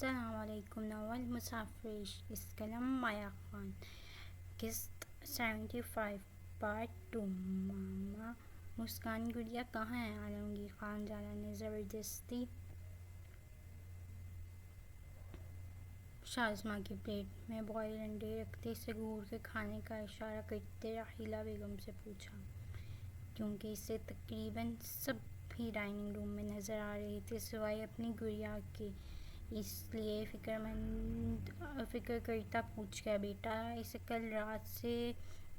السلام علیکم. ناول مسافر اس قلم مایا خان. قسط 75 پارٹ 2. ماما مسکان گڑیا کہاں ہے؟ عالمگیر خان زالہ نے زبردستی شازمہ کی پلیٹ میں بوائل انڈے رکھتے سگور کے کھانے کا اشارہ کرتے راحیلہ بیگم سے پوچھا، کیونکہ اسے تقریباً سب ہی ڈائننگ روم میں نظر آ رہے تھے سوائے اپنی گڑیا کے. اس لیے فکر کرتا پوچھ گیا، بیٹا اسے کل رات سے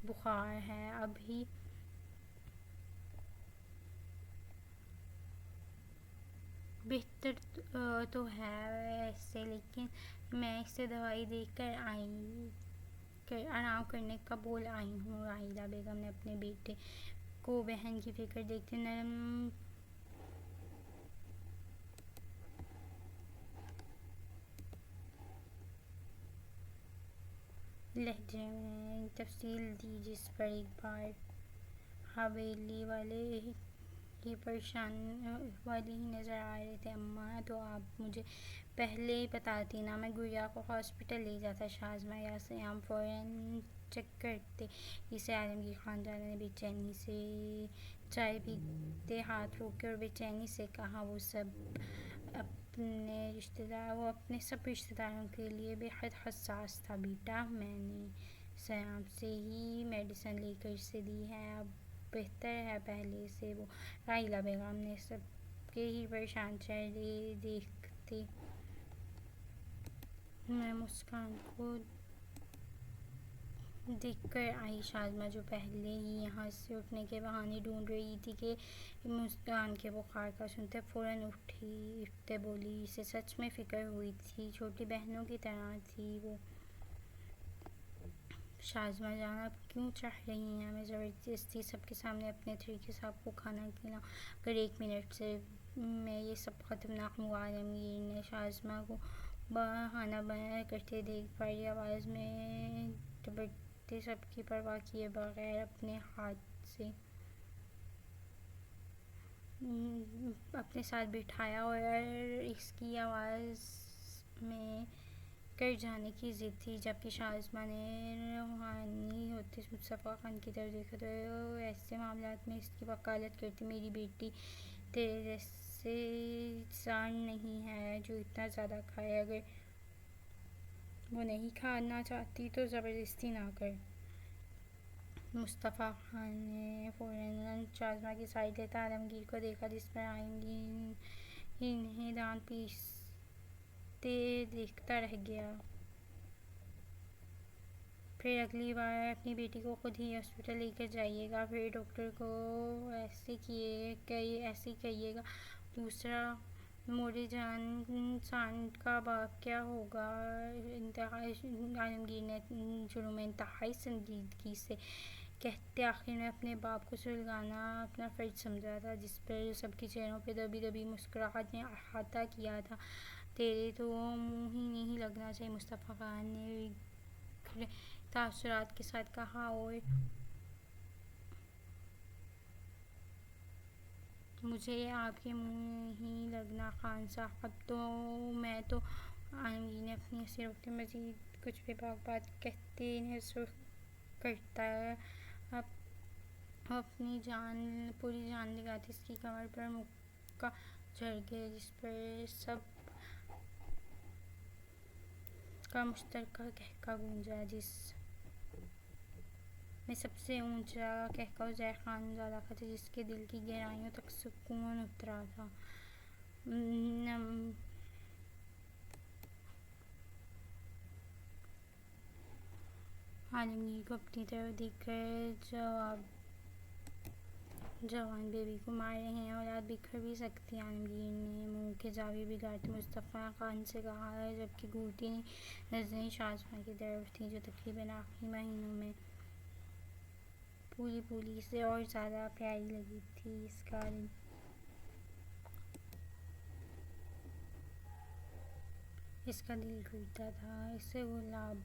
بخار ہے، ابھی بہتر تو ہے ویسے، لیکن میں اسے دوائی دے کر آرام کرنے کا بول آئی ہوں. راحیلہ بیگم نے اپنے بیٹے کو بہن کی فکر دیکھتے نرم لہجے میں تفصیل دی، جس پر ایک بار حویلی والے ہی پریشان والے ہی نظر آ رہے تھے. اماں تو آپ مجھے پہلے ہی بتاتی نا، میں گڑیا کو ہاسپٹل لے جاتا. شازمہ یا سیام فوراً چیک کرتے. اسے عالمگیر خان زالہ نے بے چینی سے چائے پیتے ہاتھ روکے اور بے چینی سے کہا، وہ اپنے سب رشتہ داروں کے لیے بے حد حساس تھا. بیٹا میں نے سیام سے ہی میڈیسن لے کر اسے دی ہے، اب بہتر ہے پہلے سے. وہ راحیلہ بیگم نے سب کے ہی پریشان چہرے دیکھتے ہوئے مسکان کو دیکھ کر آئی. شازمہ جو پہلے ہی یہاں سے اٹھنے کے بہانے ڈھونڈ رہی تھی کہ مسکان کے بخار کا سنتے فوراً اٹھتے بولی، اسے سچ میں فکر ہوئی تھی، چھوٹی بہنوں کی طرح تھی وہ. شازمہ جان آپ کیوں چاہ رہی ہیں میں زبردستی سب کے سامنے اپنے طریقے سے آپ کو کھانا کھلاؤں؟ اگر 1 منٹ میں یہ سب ختم نہ ہوا. عالمگیر نے شازمہ کو کھانا کرتے دیکھ بھاری آواز میں ڈپٹتے سب کی پرواہ کیے بغیر اپنے ساتھ بٹھایا اور اس کی آواز میں کر جانے کی ضد تھی. جبکہ شازمہ نے روحانی ہوتے مصطفیٰ خان کی طرف دیکھا تو ایسے معاملات میں اس کی وکالت کرتی، میری بیٹی تیرے جیسے انسان نہیں ہے جو اتنا زیادہ کھائے، اگر وہ نہیں کھانا چاہتی تو زبردستی نہ کر. مصطفیٰ خان نے فوراً شازمہ کی سائڈ لیتا عالمگیر کو دیکھا، جس پر عالمگیر انہیں دانت پیستے دیکھتا رہ گیا. پھر اگلی بار اپنی بیٹی کو خود ہی ہاسپٹل لے کر جائیے گا، پھر ڈاکٹر کو ایسے کہیے گا. دوسرا موڑے جان سانڈ کا باپ کیا ہوگا؟ عالمگیر نے جرم انتہائی سنجیدگی سے کہتے آخر میں اپنے باپ کو سلگانا اپنا فرض سمجھا تھا، جس پر سب کے چہروں پہ دبی دبی مسکراہٹ نے احاطہ کیا تھا. تیرے تو منہ ہی نہیں لگنا چاہیے، مصطفیٰ خان نے بکھرے تاثرات کے ساتھ کہا، اور مجھے آپ کے منہ نہیں لگنا خان صاحب تو میں تو. عالمگیر نے اپنی ہنسی روکتے مزید کچھ بے باک بات کہتے انہیں سرخ کرتا. وہ اپنی پوری جان لگاتے اس کی کمر پر مکہ چڑھ گئے، جس پر سب کا مشترکہ قہقہ گونجا، جس میں سب سے اونچا قہقہ عزیر خان زالہ کا تھا، جس کے دل کی گہرائیوں تک سکون اترا تھا. عالمگیر کو اپنی طرف دیکھ کر جوان بیوی کو مار رہے ہیں، اولاد بکھر بھی سکتی. عالمگیر نے منہ کے زاویے بگاڑتے مصطفیٰ خان سے کہا، جبکہ گھورتی نظریں شازمہ کی طرف تھیں، جو تقریباً آخری مہینوں میں پولی سے اور زیادہ پیاری لگی تھی. اس کا دل ٹوٹا تھا، اسے گلاب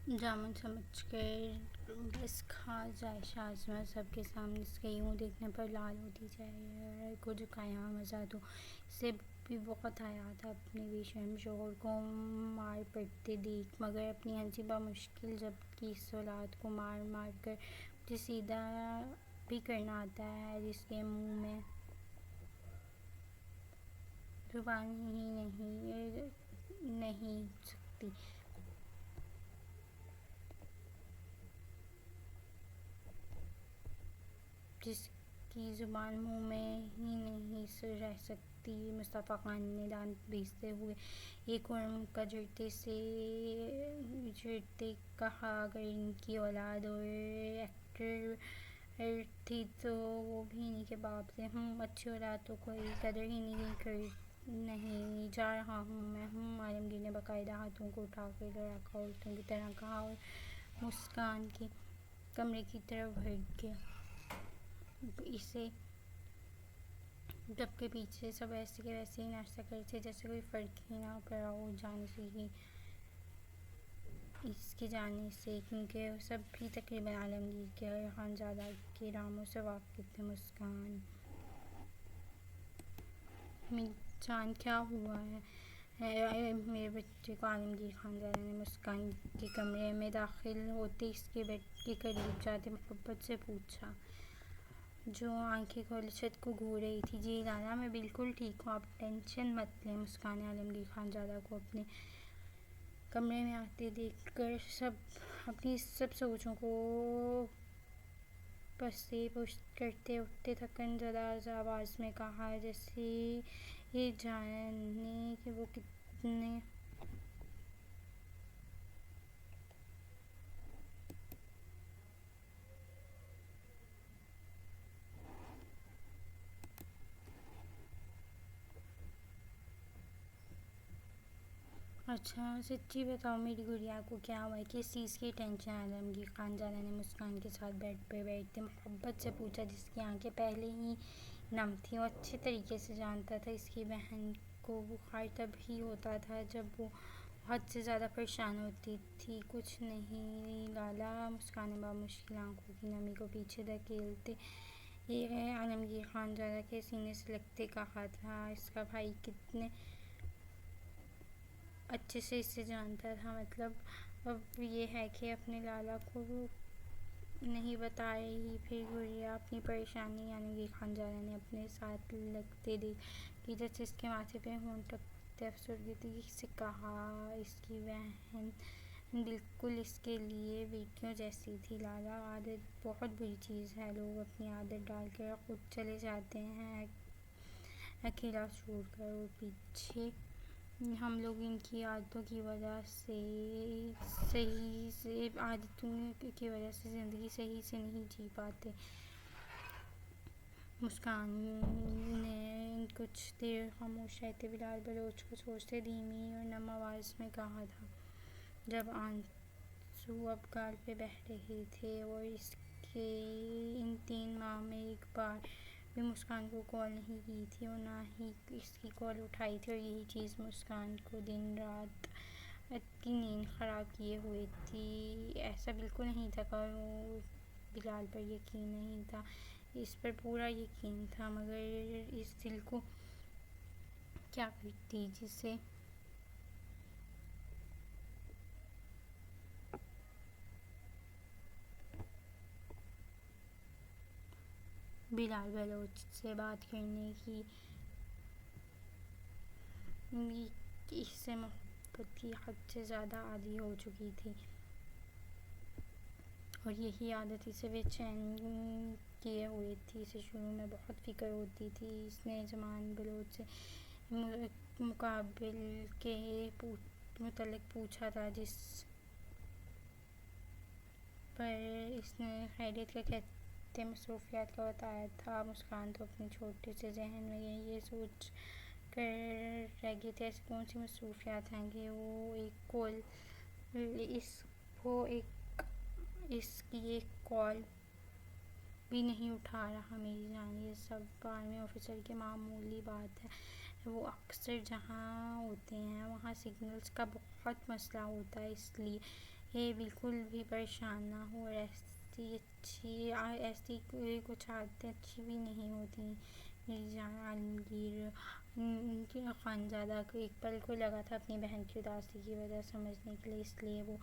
جامن سمجھ کر بس کھا جائے شازمہ سب کے سامنے، اس کے یوں دیکھنے پر لال ہوتی جائے اور کو جو قیام مزہ تو اسے بھی بہت آیا تھا اپنے بے شرم شوہر کو مار پڑتے دیکھ، مگر اپنی ہنسی بمشکل جب کہ اس اولاد کو مار مار کر مجھے سیدھا بھی کرنا آتا ہے جس کے منہ میں زبان ہی نہیں سکتی، جس کی زبان منہ میں ہی نہیں رہ سکتی۔ مصطفیٰ خان نے دانت پیستے ہوئے ایک اور منہ جھیرتے کہا، اگر ان کی اولاد اور ایکٹر تھی تو وہ بھی انہی کے باپ سے۔ اچھی اولاد تو کوئی قدر ہی نہیں جا رہا ہوں میں۔ عالمگیر نے باقاعدہ ہاتھوں کو اٹھا کر لڑاکا عورتوں کی طرح کہا اور مسکان کے کمرے کی طرف بھاگ گیا، اسے جبکہ پیچھے سب ویسے کے ویسے ہی ناشتہ کر رہے تھے جیسے کوئی فرق ہی نہ پڑا ہو اس کے جانے سے، کیونکہ سب بھی تقریباً عالمگیر کے اور خانزادہ کے ناموں سے واقف تھے۔ مسکان، امی جان کیا ہوا ہے میرے بچے کو؟ عالمگیر خانزادہ نے مسکان کے کمرے میں داخل ہوتے اس کے بیڈ کے قریب جاتے محبت سے پوچھا، جو آنکھیں کھولے چھت کو گھور رہی تھی۔ جی لالا، میں بالکل ٹھیک ہوں، آپ ٹینشن مت لیں۔ مسکان نے عالمگیر خانزادہ کو اپنے کمرے میں آتے دیکھ کر اپنی سب سوچوں کو پسے پشت کرتے اٹھتے تھکن زدہ آواز میں کہا، جیسے یہ جانے کہ وہ کتنے اچھا سچی بتاؤ میری گڑیا کو کیا ہوا ہے، کس چیز کی ٹینشن؟ عالمگیر خانزادہ نے مسکان کے ساتھ بیڈ پر بیٹھتے محبت سے پوچھا، جس کی آنکھیں پہلے ہی نم تھیں۔ وہ اچھے طریقے سے جانتا تھا اس کی بہن کو بخار تب ہی ہوتا تھا جب وہ حد سے زیادہ پریشان ہوتی تھی۔ کچھ نہیں لالا، مسکان نے بمشکل آنکھوں کی نمی کو پیچھے دھکیلتے عالمگیر خانزادہ کے سینے سے لگتے کہا تھا، اس کا بھائی کتنے اچھے سے اسے جانتا تھا، مطلب اب یہ ہے کہ اپنے لالا کو نہیں بتا رہی پھر گڑیا اپنی پریشانی؟ عالمگیر خانزادہ نے اپنے ساتھ لگتے دیکھ لیجت سے اس کے ماتھے پہ ہونٹ رکھتے افسردگی سے کہا، اس کی بہن بالکل اس کے لیے بیٹیوں جیسی تھی لالا۔ عادت بہت بری چیز ہے، لوگ اپنی عادت ڈال کر خود چلے جاتے ہیں اکیلا چھوڑ کر، اور پیچھے ہم لوگ ان کی عادتوں کی وجہ سے زندگی صحیح سے نہیں جی پاتے۔ مسکان نے کچھ دیر خاموش رہتے بلال بلوچ کو سوچتے دھیمی اور نم آواز میں کہا تھا، جب آنسو اب گال پہ بہہ رہے تھے، اور اس کے ان 3 ماہ میں ایک بار بھی مسکان کو کال نہیں کی تھی اور نہ ہی اس کی کال اٹھائی تھی، اور یہی چیز مسکان کو دن رات کی نیند خراب کیے ہوئے تھی۔ ایسا بالکل نہیں تھا کہ بلال پر یقین نہیں تھا، اس پر پورا یقین تھا، مگر اس دل کو کیا کرتی جسے بلال بلوچ سے بات کرنے کی اس سے محبت کی حد سے زیادہ عادی ہو چکی تھی، اور یہی عادت اسے بے چین کیے ہوئے تھی۔ اسے شروع میں بہت فکر ہوتی تھی، اس نے جمال بلوچ سے مقابل کے متعلق پوچھا تھا، جس پر اس نے خیریت کا کہتے مصروفیات کا بتایا تھا۔ مسکان تو اپنے چھوٹے سے ذہن میں یہ سوچ کر رہ گئے تھے، ایسی کون سی مصروفیات ہیں کہ اس کی ایک کال بھی نہیں اٹھا رہا۔ میری جان، یہ سب آرمی آفیسر کی معمولی بات ہے، وہ اکثر جہاں ہوتے ہیں وہاں سگنلز کا بہت مسئلہ ہوتا ہے، اس لیے یہ بالکل بھی پریشان نہ ہو، اور ایسی کچھ عادتیں اچھی بھی نہیں ہوتی میری جان۔ عالمگیر کی خانزادہ کو ایک پل کو لگا تھا اپنی بہن کی اداسی کی وجہ سمجھنے کے لیے، اس لیے وہ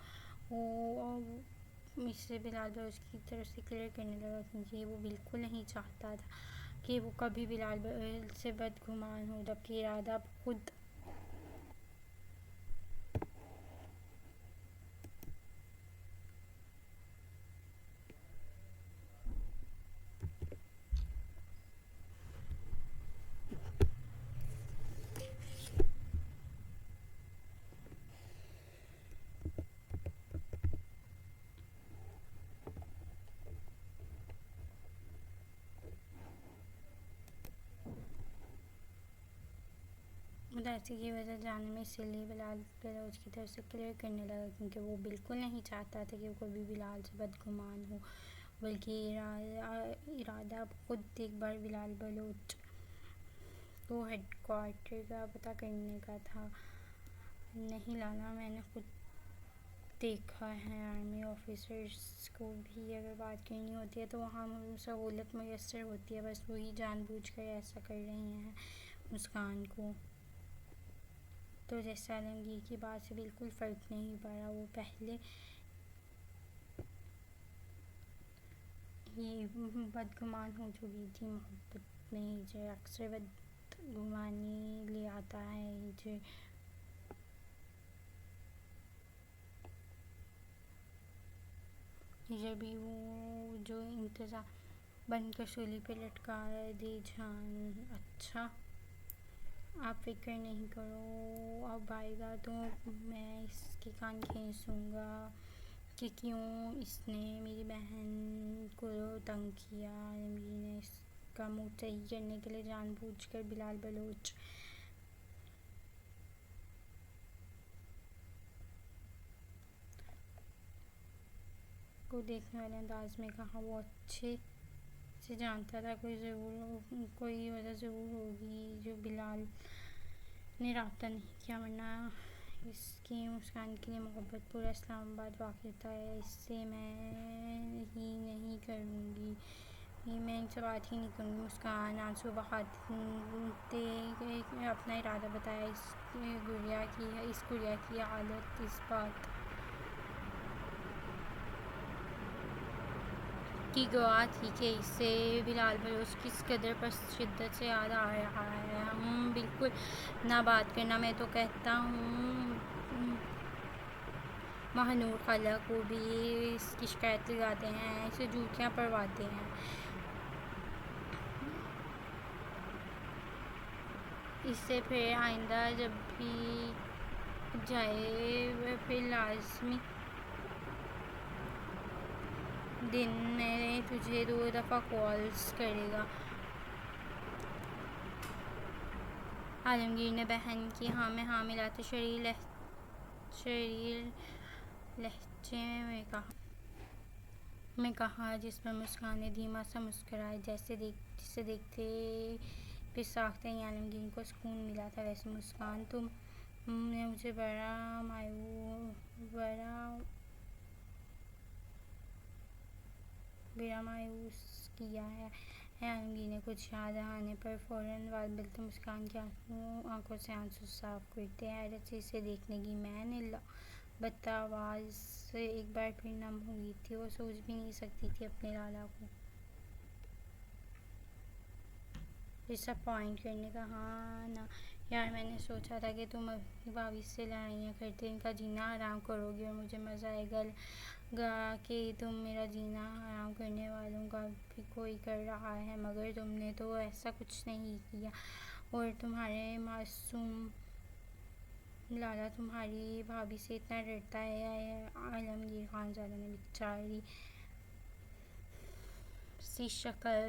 اسے بلال بلوچ کی طرف سے کلیئر کرنے لگا، کیونکہ وہ بالکل نہیں چاہتا تھا کہ وہ کبھی بلال سے بدگمان ہو، جبکہ ارادہ خود اداسی کی وجہ جاننے میں، اسی لیے بلال بلوچ کی طرف سے کلیئر کرنے لگا، کیونکہ وہ بالکل نہیں چاہتا تھا کہ وہ کبھی بلال سے بدگمان ہو، بلکہ ارادہ خود ایک بار بلال بلوچ کو ہیڈ کوارٹر کا پتہ کرنے کا تھا۔ نہیں لالا، میں نے خود دیکھا ہے، آرمی آفیسرز کو بھی اگر بات کرنی ہوتی ہے تو وہاں سہولت میسر ہوتی ہے، بس وہی جان بوجھ کر ایسا کر رہے ہیں۔ مسکان کو تو جیسے عالمگیر کی بات سے بالکل فرق نہیں پڑا، وہ پہلے ہی بدگمان ہو چکی تھی۔ محبت میں ہجر اکثر بدگمانی لے آتا ہے۔ ہجر بھی وہ جو انتظار بن کر سولی پہ لٹکا دے جان۔ اچھا، آپ فکر نہیں کرو، اب آئے گا تو میں اس کے کان کھینچوں گا کہ کیوں اس نے میری بہن کو تنگ کیا۔ عالمگیر نے اس کا موڈ صحیح کرنے کے لیے جان بوجھ کر بلال بلوچ کو دیکھنے والے انداز میں کہا۔ وہ اچھے سے جانتا تھا کوئی وجہ ضرور ہوگی جو بلال نے رابطہ نہیں کیا، ورنہ اس کی مسکان کے لیے محبت پورا اسلام آباد واقف تھا۔ اس سے میں ہی نہیں کروں گی، میں ان سے بات ہی نہیں کروں گی۔ مسکان آنسو بہاتے اپنا ارادہ بتایا۔ اس گڑیا کی حالت اس بات کی گواہ تھی کہ اسے بلال بلوچ کس قدر پر شدت سے یاد آ رہا ہے۔ ہم بالکل نہ بات کرنا، میں تو کہتا ہوں ماہنور خالہ کو بھی اس کی شکایت لگاتے ہیں، اسے جوتیاں پڑواتے ہیں۔ اس سے پھر آئندہ جب بھی جائے پھر لازمی دن میں تجھے 2 دفعہ کالز کرے گا۔ عالمگیر نے بہن کی ہاں میں ہاں ملاتے شریر لہجے میں کہا، جس پر مسکان نے دھیما سا مسکرایا۔ جسے دیکھتے پھر ساختہ ہی عالمگیر کو سکون ملا تھا، ویسے مسکان تم نے مجھے بڑا مایوس کیا ہے۔ عالمگیر نے کچھ یاد آنے پر فوراً بات بدلتے مسکان کی آنکھوں سے آنسو صاف کرتے حیرت سے اسے دیکھنے لگی۔ میں نے البتہ آواز ایک بار پھر نم ہو گئی تھی، وہ سوچ بھی نہیں سکتی تھی اپنے لالا کو ڈس اپوائنٹ کرنے کا۔ ہاں نا یار، میں نے سوچا تھا کہ تم اپنی بھابھی سے لڑائیاں کرتے ان کا جینا حرام کرو گی، اور مجھے مزہ آئے گا کہ تم میرا جینا حرام کرنے والوں کا بھی کوئی کر رہا ہے، مگر تم نے تو ایسا کچھ نہیں کیا، اور تمہارے معصوم لالا تمہاری بھابھی سے اتنا ڈرتا ہے۔ عالمگیر خانزادہ نے بیچاری سی شکل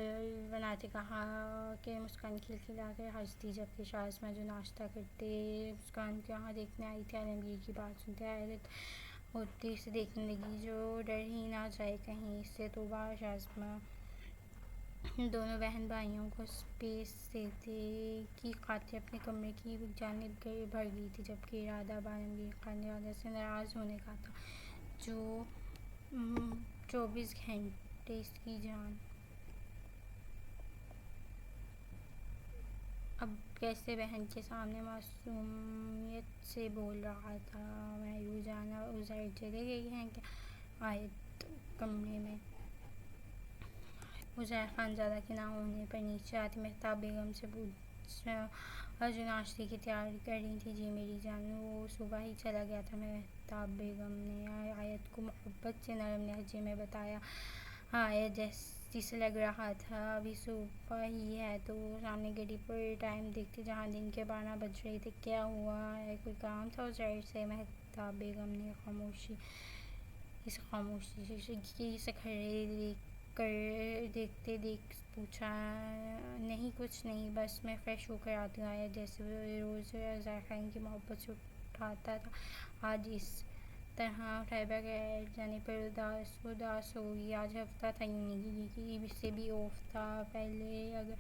بناتے کہا کہ مسکان کھلکھلا کر ہنس دی، جبکہ شازمہ جو ناشتہ کرتے مسکان کو یہاں دیکھنے آئی تھی، عالمگیر کی بات سنتے حیرت ہوتی اسے دیکھنے لگی، جو ڈر ہی نہ جائے کہیں اس سے۔ توبہ! شازمہ دونوں بہن بھائیوں کو اسپیس دینے کی خاطر اپنے کمرے کی جانب بھر گئی تھی، جبکہ ارادہ اب عالمگیر خانزادہ سے ناراض ہونے کا تھا، جو 24 گھنٹے اس کی جان. اب کیسے بہن کے سامنے معصومیت سے بول رہا تھا. مہرو جان عزیر چلے گئی ہیں کیا؟ آیت کمرے میں عزیر خانزادہ کے نہ ہونے پر نیچے آتی مہتاب بیگم سے پوچھا جو ناشتے کی تیاری کر رہی تھی. جی میری جان وہ صبح ہی چلا گیا تھا. مہتاب بیگم نے آیت کو محبت سے نرم لہجے میں بتایا. آیت جسے لگ رہا تھا ابھی صبح ہی ہے تو وہ سامنے گھڑی پر ٹائم دیکھتی جہاں دن کے 12 بج رہے تھے. کیا ہوا ہے؟ کوئی کام تھا عزیر سے؟ مہتاب بیگم نے خاموشی سے کھڑے دیکھتے پوچھا. نہیں کچھ نہیں بس میں فریش ہو کر آتی ہوں. آیت جیسے روز عزیر خان کی محبت سے اٹھاتا تھا آج اس طرح اٹھائے بغیر جانے پر اداس ہو گئی. آج ہفتہ تھا یوں نہیں کہ سے بھی اوف تھا. پہلے اگر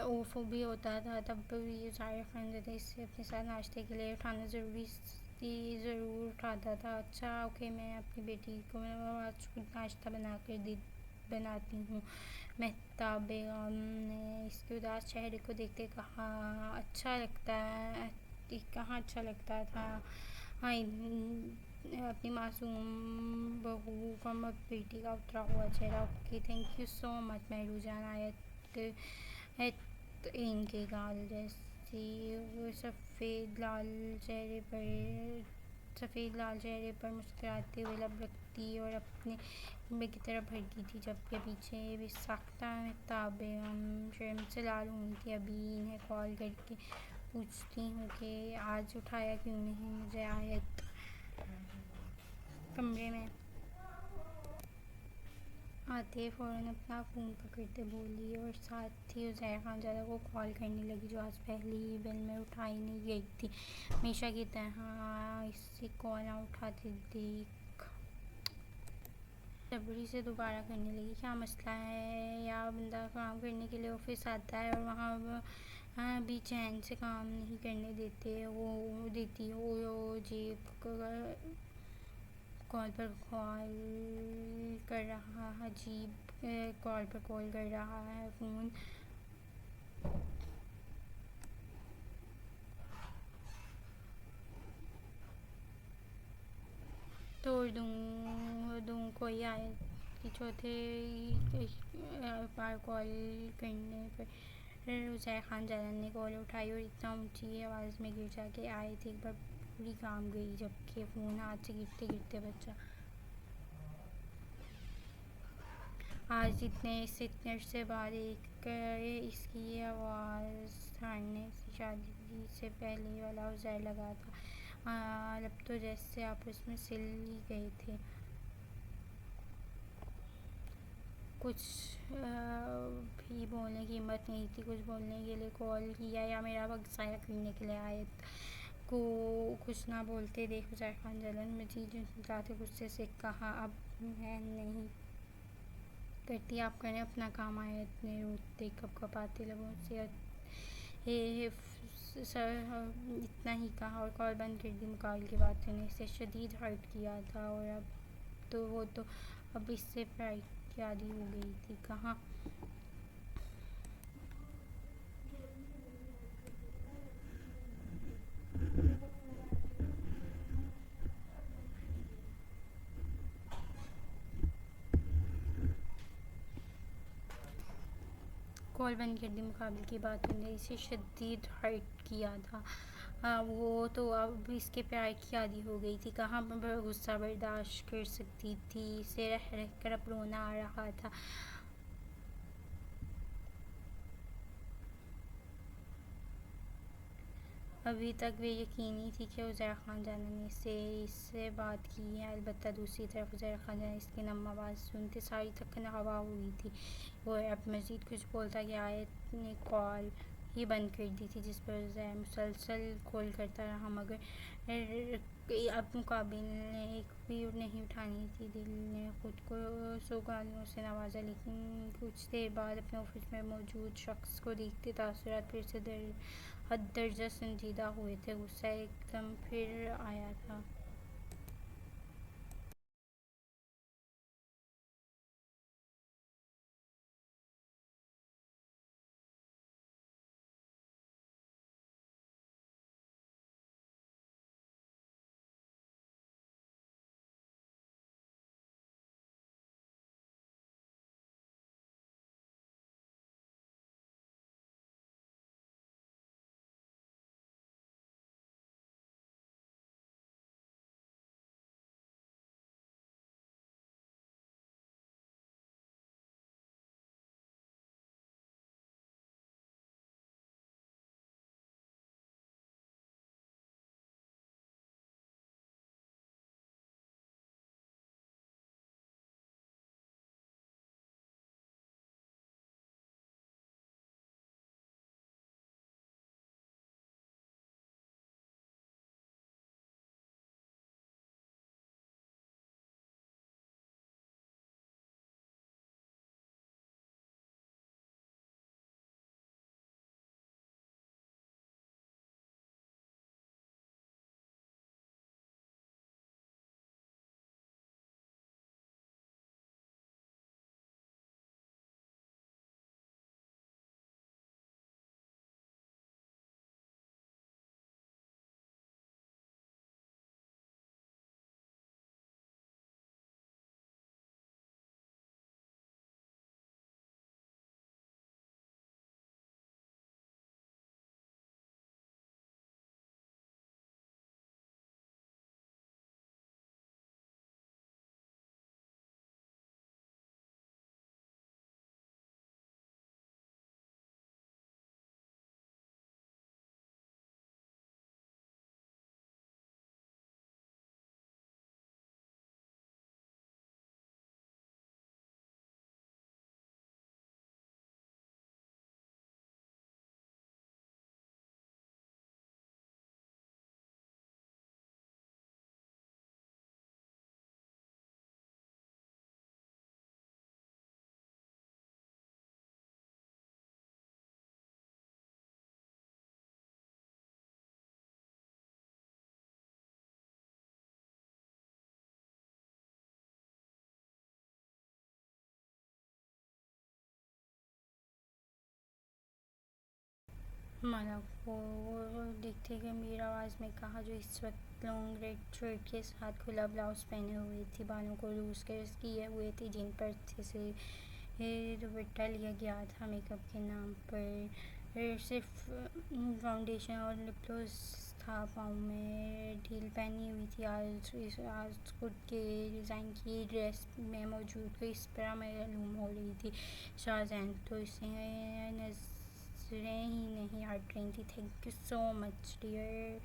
اوف بھی ہوتا تھا تب بھی عزیر خانزادہ اسے اپنے ساتھ ناشتے کے لیے اٹھانا ضرور اٹھاتا تھا. اچھا اوکے میں اپنی بیٹی کو آج خود ناشتہ بناتی ہوں. مہتاب بیگم نے اس کے اداس چہرے کو دیکھتے کہا. کہاں اچھا لگتا تھا اپنی معصوم بہو کا بیٹی کا اترا ہوا چہرہ. اوکے تھینک یو سو مچ مہرو جان. آیت ان کے گال جیسی سفید لال چہرے پر مسکراتے ہوئے لب رکھتی اور اپنے کنبے کی طرف بھرتی تھی جبکہ پیچھے بھی ساختہ مہتاب بیگم شرم سے لال ہوئی تھی. ابھی انہیں کال کر کے پوچھتی ہوں کہ آج اٹھایا کیوں نہیں مجھے. آیت کمرے میں آتے فوراً اپنا فون پکڑتے بولی اور ساتھ ہی عزیر خانزادہ کو کال کرنے لگی جو آج پہلی ہی بیل میں اٹھائی نہیں گئی تھی. ہمیشہ کی طرح اسے کال نہ اٹھاتے دیکھ صبری سے دوبارہ کرنے لگی. کیا مسئلہ ہے؟ یا بندہ کام کرنے کے لیے آفس آتا ہے اور وہاں بھی چین سے کام نہیں کرنے دیتی ہو. جیب کال پر کال کر رہا ہے. فون توڑ دوں کوئی. آیت کی چوتھے بار کال کرنے پر عزیر خانزادہ نے کال اٹھائی اور اتنا اونچی آواز میں گرجا کہ آیت ایک بار پوری کانپ گئی جبکہ فون ہاتھ سے گرتے گرتے بچا. آج اتنے عرصے بعد اس کی یہ آواز سہارنے سے شادی سے پہلے والا عزیر لگا تھا. لب تو جیسے آپس میں سل ہی گئے تھے. کچھ بھی بولنے کی ہمت نہیں تھی. کچھ بولنے کے لیے کال کیا یا میرا وقت ضائع کرنے کے لیے. آیت کو کچھ نہ بولتے دیکھ عزیر خانزادہ نے مزید جھنجھلاتے غصے سے کہا. اب میں نہیں کرتی آپ کریں اپنا کام. آیت نے روتے کپکپاتے لبوں سے اتنا ہی کہا اور کال بند کر دی. مقابل کی باتوں نے اسے شدید ہرٹ کیا تھا اور وہ تو اب اس سے پرائڈ کی عادی ہو گئی تھی. کہاں کال بند کر دی. مقابل کی باتوں نے اسے شدید ہرٹ کیا تھا. وہ تو اب اس کے پیار کی عادی ہو گئی تھی. کہاں غصہ برداشت کر سکتی تھی. اسے رہ رہ کر اب رونا آ رہا تھا. ابھی تک وہ یقینی تھی کہ عزیر خانزادہ نے اس سے بات کی ہے. البتہ دوسری طرف عزیر خانزادہ نے اس کی نم آواز سنتے ساری تھکن ہوا ہوئی تھی. وہ اب مزید کچھ بولتا کہ آیت نے کال ہی بند کر دی تھی جس پر عزیر مسلسل کال کرتا رہا مگر اب مقابل نے ایک بھی نہیں اٹھانی تھی. دل نے خود کو 100 گالیوں سے نوازا لیکن کچھ دیر بعد اپنے آفس میں موجود شخص کو دیکھتے تاثرات پھر سے حد درجہ سنجیدہ ہوئے تھے. غصہ ایک دم پھر آیا تھا. مالا کو دیکھتے گمبھیر آواز میں کہا، جو اس وقت لانگ ریڈ شرٹ کے ساتھ کھلا بلاؤز پہنے ہوئی تھی، بالوں کو لوز کرس کیے ہوئے تھی، جن پر اچھے سے دوپٹہ لیا گیا تھا۔ میک اپ کے نام پر صرف فاؤنڈیشن اور لپ گلوس تھا۔ پاؤں میں ہیل پہنی ہوئی تھی۔ آج خود کے ڈیزائن کی ڈریس میں موجود کوئی اس طرح معلوم ہو رہی تھی۔ شاہزین تو اسے نظریں ہی نہیں ہٹ رہی تھیں۔ "Thank you so much dear",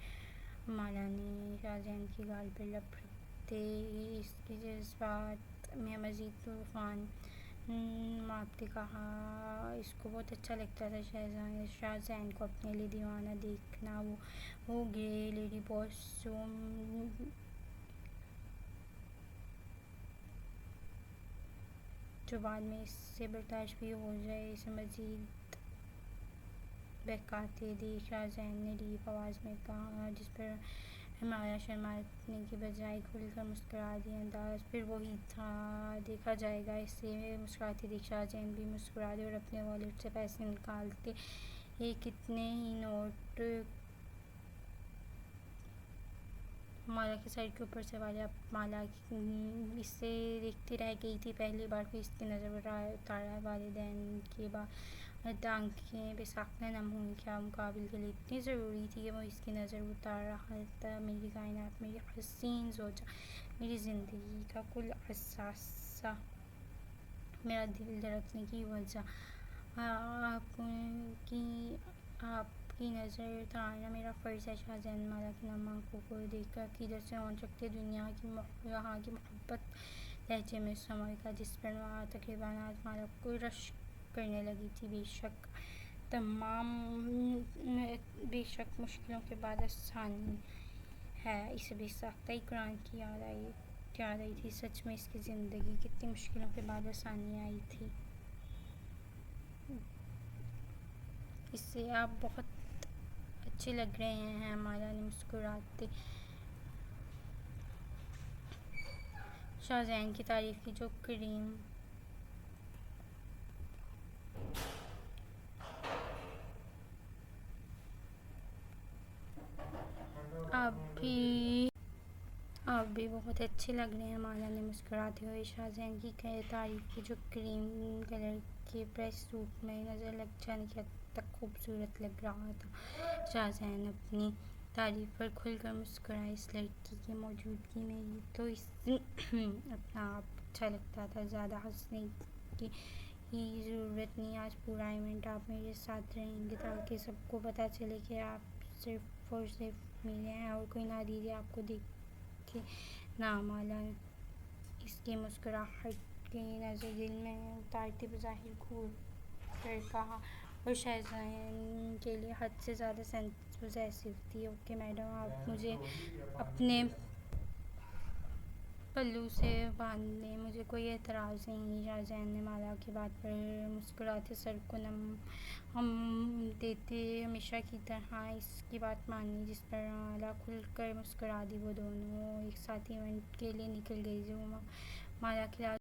مالا نے شاہزین کی گال پر لب رکھتے اس کے جذبات میں مزید طوفان مارتے کہا۔ اس کو بہت اچھا لگتا تھا شاہزین کو اپنے لیے دیوانہ دیکھنا۔ وہ گرے لیڈی باس جو بعد میں اس سے برداشت بھی ہو جائے، اسے مزید بہکاتے دیکھ شاہزین نے ڈیپ آواز میں کہا، جس پر مالا شرمانے کے بجائے کھل کر مسکرا دی۔ انداز پھر وہی تھا، دیکھا جائے گا۔ اسے مسکراتے دیکھ شاہزین بھی مسکرا دی اور اپنے والیٹ سے پیسے نکالتے کتنے ہی نوٹ مالا کے سر کے اوپر سے والے۔ اب مالا اسے دیکھتی رہ گئی تھی۔ پہلی بار کوئی اس کی نظر پر اترا۔ والدین کے بعد آنکھیں بے ساختہ نم ہوئیں۔ کیا مقابل کے لیے اتنی ضروری تھی کہ وہ اس کی نظر اتار رہا تھا؟ میری کائنات، میری حسین زوجہ، میری زندگی کا کل اثاثہ، میرا دل دھڑکنے کی وجہ، آپ کی نظر اتارنا میرا فرض ہے۔ شاہزین نے مالا کی نم آنکھوں کو دیکھ کر عقیدت سے ہونٹ رکھتے دنیا کی یہاں کی محبت لہجے میں سمجھ گیا، جس پر تقریباً آج مالا کو رشک کرنے لگی تھی۔ بے شک مشکلوں کے بعد آسانی ہے۔ اسے بے ساختہ ہی قرآن کی یاد آئی تھی۔ سچ میں اس کی زندگی کتنی مشکلوں کے بعد آسانی آئی تھی۔ اس سے آپ بہت اچھے لگ رہے ہیں، مالا نے مسکراتے شاہزین کی تعریف کی، جو کریم آپ بھی بہت اچھے لگ رہے ہیں، مالا نے مسکراتے ہوئے شاہزین کی تعریف کی، جو کریم کلر کے پریس سوٹ میں نظر لگ جانے کی حد تک خوبصورت لگ رہا تھا۔ شاہزین اپنی تعریف پر کھل کر مسکرایا۔ اس لڑکی کی موجودگی میں ہی تو اسے اپنا آپ اچھا لگتا تھا۔ زیادہ ہنسنے کی ضرورت نہیں۔ آج پورا ایونٹ آپ میرے ساتھ رہیں گے تاکہ سب کو پتہ چلے کہ آپ صرف اور صرف میرے ہیں اور کوئی نادیدی آپ کو دیکھے نہ۔ مالا اس کی مسکراہٹ کی نظر دل میں اتارتے بظاہر گھور کر کہا، اور شاہزین کے لیے حد سے زیادہ سینس پوزیسو تھی۔ اوکے میڈم، آپ مجھے اپنے پلو سے باندھ لیں، مجھے کوئی اعتراض نہیں۔ شاہزین نے مالا کی بات پر مسکراتے سر کو نم دیتے ہمیشہ کی طرح اس کی بات مان لی، جس پر مالا کھل کر مسکرا دی۔ وہ دونوں ایک ساتھ ایونٹ کے لیے نکل گئے، جو مالا کے